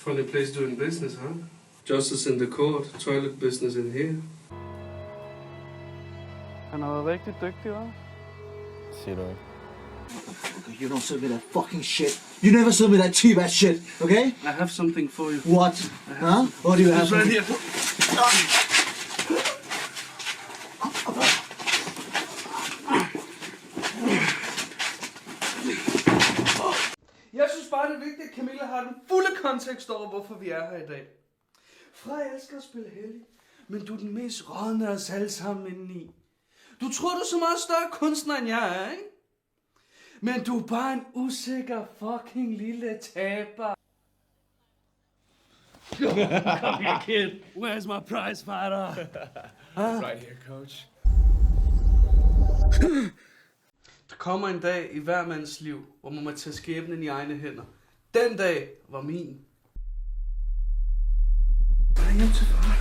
Funny place doing business, huh? Justice in the court, toilet business in here. Han har været rigtig dygtig, hva'? Siger du ikke? Okay, you don't serve me that fucking shit. You never serve me that cheap ass shit, okay? I have something for you. What? Huh? What do you have? It's right here. Jeg synes bare, det er vigtigt, at Camilla har den fulde kontekst over, hvorfor vi er her i dag. Frej elsker at spille heldig, men du er den mest rådne af os alle sammen indeni. Du tror, du er så meget større kunstner, end jeg er, ikke? Men du er bare en usikker fucking lille taber. Come here, kid. Where's my prize fighter? Right here, coach. Der kommer en dag i hver mands liv, hvor man må tage skæbnen i egne hænder. Den dag var min. Bare hjem til far.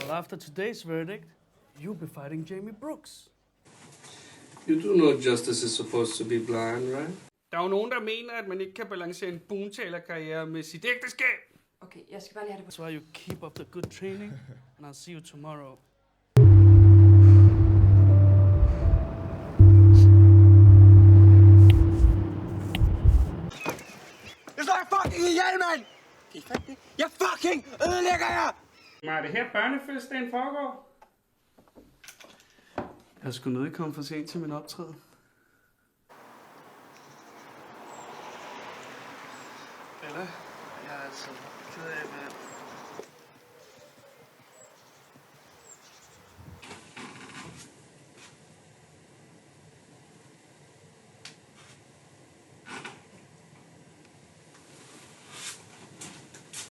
Well, after today's verdict, you'll be fighting Jamie Brooks. You do know justice is supposed to be blind, right? Der er jo nogen, der mener, at man ikke kan balancere en boomtaler-karriere med sit ægteskab. Okay, jeg skal bare lige have det på. That's why you keep up the good training, and I'll see you tomorrow. Jeg slår fucking ihjel, mand! Jeg fucking ødelægger jer! Er det her børnefødselsdagen foregår? Jeg skulle nødig komme for sent til min optræden. Eller, jeg er altså ked af,